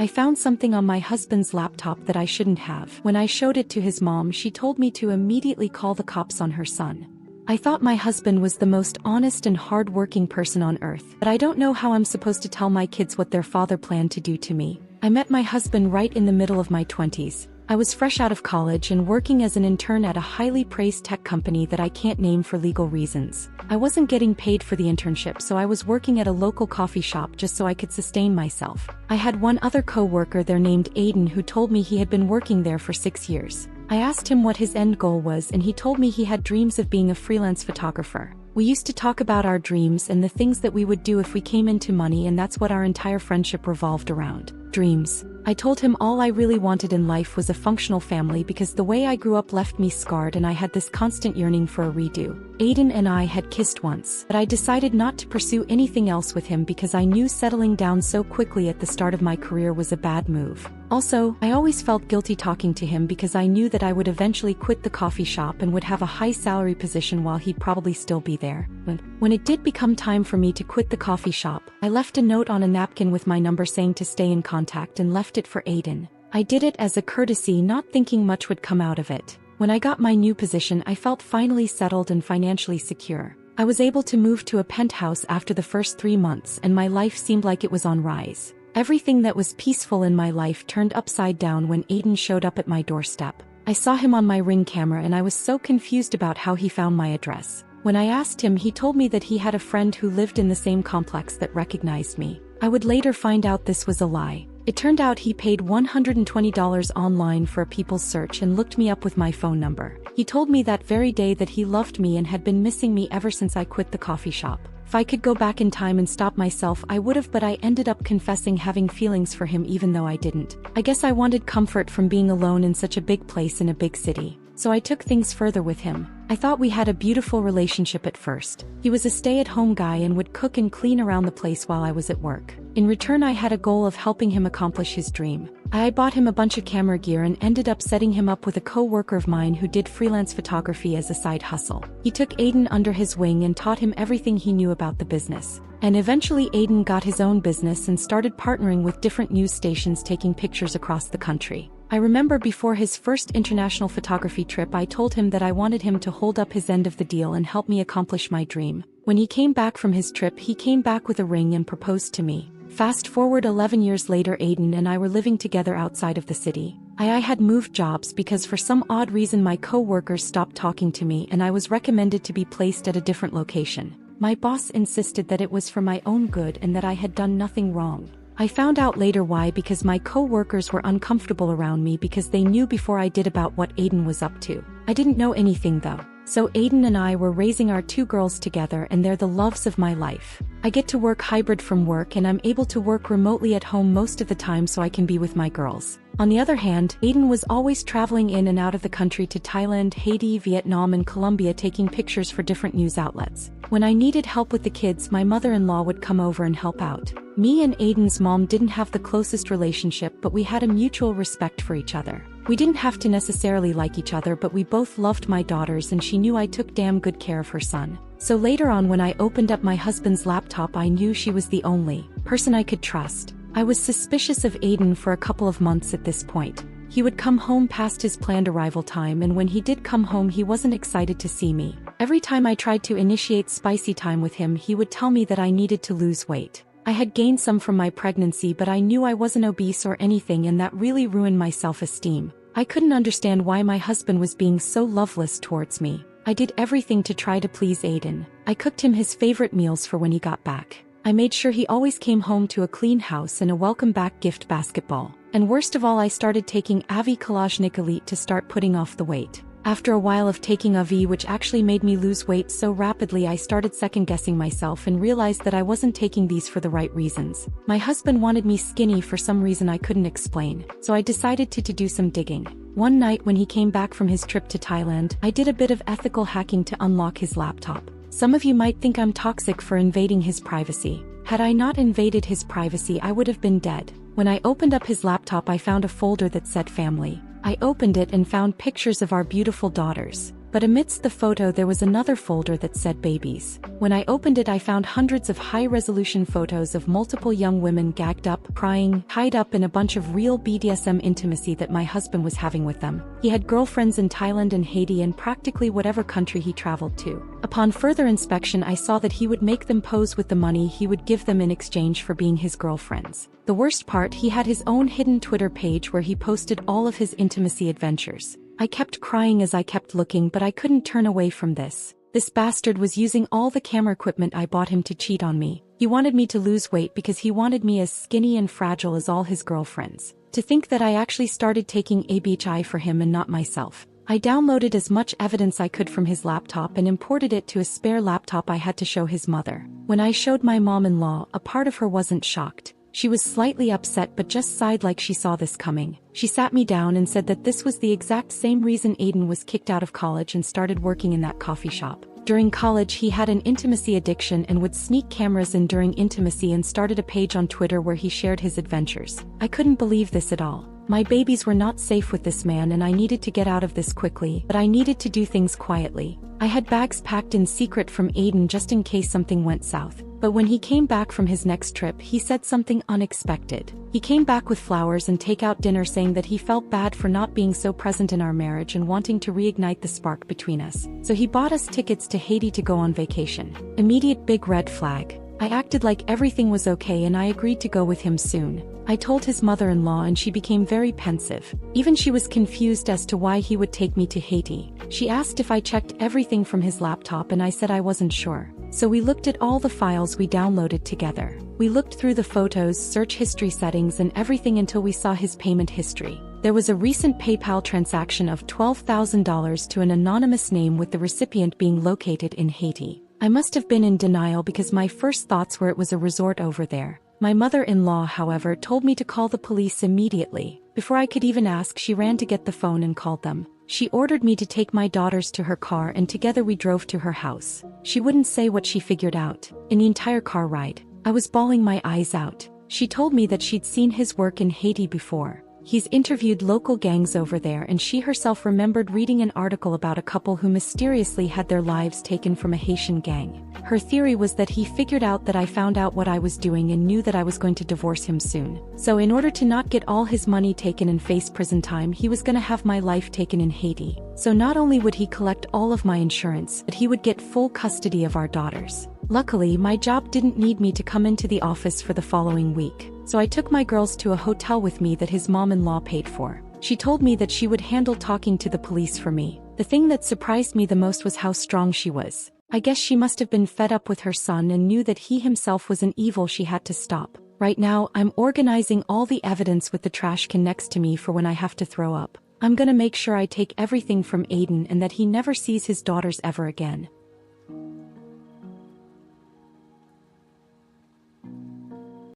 I found something on my husband's laptop that I shouldn't have. When I showed it to his mom, she told me to immediately call the cops on her son. I thought my husband was the most honest and hard-working person on earth, but I don't know how I'm supposed to tell my kids what their father planned to do to me. I met my husband right in the middle of my 20s. I was fresh out of college and working as an intern at a highly praised tech company that I can't name for legal reasons. I wasn't getting paid for the internship, so I was working at a local coffee shop just so I could sustain myself. I had one other co-worker there named Aiden who told me he had been working there for 6 years. I asked him what his end goal was, and he told me he had dreams of being a freelance photographer. We used to talk about our dreams and the things that we would do if we came into money, and that's what our entire friendship revolved around. Dreams. I told him all I really wanted in life was a functional family because the way I grew up left me scarred and I had this constant yearning for a redo. Aiden and I had kissed once, but I decided not to pursue anything else with him because I knew settling down so quickly at the start of my career was a bad move. Also, I always felt guilty talking to him because I knew that I would eventually quit the coffee shop and would have a high salary position while he'd probably still be there. But when it did become time for me to quit the coffee shop, I left a note on a napkin with my number saying to stay in contact and left it for Aiden. I did it as a courtesy, not thinking much would come out of it. When I got my new position, I felt finally settled and financially secure. I was able to move to a penthouse after the first 3 months, and my life seemed like it was on rise. Everything that was peaceful in my life turned upside down when Aiden showed up at my doorstep. I saw him on my Ring camera and I was so confused about how he found my address. When I asked him, he told me that he had a friend who lived in the same complex that recognized me. I would later find out this was a lie. It turned out he paid $120 online for a People's search and looked me up with my phone number. He told me that very day that he loved me and had been missing me ever since I quit the coffee shop. If I could go back in time and stop myself, I would have, but I ended up confessing having feelings for him even though I didn't. I guess I wanted comfort from being alone in such a big place in a big city. So I took things further with him. I thought we had a beautiful relationship at first. He was a stay-at-home guy and would cook and clean around the place while I was at work. In return, I had a goal of helping him accomplish his dream. I bought him a bunch of camera gear and ended up setting him up with a co-worker of mine who did freelance photography as a side hustle. He took Aiden under his wing and taught him everything he knew about the business. And eventually Aiden got his own business and started partnering with different news stations taking pictures across the country. I remember before his first international photography trip, I told him that I wanted him to hold up his end of the deal and help me accomplish my dream. When he came back from his trip, he came back with a ring and proposed to me. Fast forward 11 years later, Aiden and I were living together outside of the city. I had moved jobs because for some odd reason my co-workers stopped talking to me and I was recommended to be placed at a different location. My boss insisted that it was for my own good and that I had done nothing wrong. I found out later why, because my co-workers were uncomfortable around me because they knew before I did about what Aiden was up to. I didn't know anything though. So Aiden and I were raising our 2 girls together and they're the loves of my life. I get to work hybrid from work and I'm able to work remotely at home most of the time so I can be with my girls. On the other hand, Aiden was always traveling in and out of the country to Thailand, Haiti, Vietnam and Colombia taking pictures for different news outlets. When I needed help with the kids, my mother-in-law would come over and help out. Me and Aiden's mom didn't have the closest relationship, but we had a mutual respect for each other. We didn't have to necessarily like each other, but we both loved my daughters and she knew I took damn good care of her son. So later on, when I opened up my husband's laptop, I knew she was the only person I could trust. I was suspicious of Aiden for a couple of months at this point. He would come home past his planned arrival time, and when he did come home, he wasn't excited to see me. Every time I tried to initiate spicy time with him, he would tell me that I needed to lose weight. I had gained some from my pregnancy, but I knew I wasn't obese or anything, and that really ruined my self-esteem. I couldn't understand why my husband was being so loveless towards me. I did everything to try to please Aiden. I cooked him his favorite meals for when he got back. I made sure he always came home to a clean house and a welcome back gift basketball. And worst of all, I started taking Avi Kalashnik Elite to start putting off the weight. After a while of taking Avi, which actually made me lose weight so rapidly, I started second-guessing myself and realized that I wasn't taking these for the right reasons. My husband wanted me skinny for some reason I couldn't explain, so I decided to do some digging. One night when he came back from his trip to Thailand, I did a bit of ethical hacking to unlock his laptop. Some of you might think I'm toxic for invading his privacy. Had I not invaded his privacy, I would have been dead. When I opened up his laptop, I found a folder that said family. I opened it and found pictures of our beautiful daughters. But amidst the photo there was another folder that said babies. When I opened it I found hundreds of high-resolution photos of multiple young women gagged up, crying, tied up in a bunch of real BDSM intimacy that my husband was having with them. He had girlfriends in Thailand and Haiti and practically whatever country he traveled to. Upon further inspection I saw that he would make them pose with the money he would give them in exchange for being his girlfriends. The worst part, he had his own hidden Twitter page where he posted all of his intimacy adventures. I kept crying as I kept looking, but I couldn't turn away from this. This bastard was using all the camera equipment I bought him to cheat on me. He wanted me to lose weight because he wanted me as skinny and fragile as all his girlfriends. To think that I actually started taking ABHI for him and not myself. I downloaded as much evidence I could from his laptop and imported it to a spare laptop I had to show his mother. When I showed my mom-in-law, a part of her wasn't shocked. She was slightly upset but just sighed like she saw this coming. She sat me down and said that this was the exact same reason Aiden was kicked out of college and started working in that coffee shop. During college he had an intimacy addiction and would sneak cameras in during intimacy and started a page on Twitter where he shared his adventures. I couldn't believe this at all. My babies were not safe with this man and I needed to get out of this quickly, but I needed to do things quietly. I had bags packed in secret from Aiden just in case something went south. But when he came back from his next trip he said something unexpected. He came back with flowers and takeout dinner saying that he felt bad for not being so present in our marriage and wanting to reignite the spark between us. So he bought us tickets to Haiti to go on vacation. Immediate big red flag. I acted like everything was okay and I agreed to go with him soon. I told his mother-in-law and she became very pensive. Even she was confused as to why he would take me to Haiti. She asked if I checked everything from his laptop and I said I wasn't sure. So we looked at all the files we downloaded together. We looked through the photos, search history settings and everything until we saw his payment history. There was a recent PayPal transaction of $12,000 to an anonymous name with the recipient being located in Haiti. I must have been in denial because my first thoughts were it was a resort over there. My mother-in-law, however, told me to call the police immediately. Before I could even ask, she ran to get the phone and called them. She ordered me to take my daughters to her car and together we drove to her house. She wouldn't say what she figured out. In the entire car ride, I was bawling my eyes out. She told me that she'd seen his work in Haiti before. He's interviewed local gangs over there and she herself remembered reading an article about a couple who mysteriously had their lives taken from a Haitian gang. Her theory was that he figured out that I found out what I was doing and knew that I was going to divorce him soon. So in order to not get all his money taken and face prison time, he was going to have my life taken in Haiti. So not only would he collect all of my insurance, but he would get full custody of our daughters. Luckily, my job didn't need me to come into the office for the following week. So I took my girls to a hotel with me that his mom-in-law paid for. She told me that she would handle talking to the police for me. The thing that surprised me the most was how strong she was. I guess she must have been fed up with her son and knew that he himself was an evil she had to stop. Right now, I'm organizing all the evidence with the trash can next to me for when I have to throw up. I'm gonna make sure I take everything from Aiden and that he never sees his daughters ever again.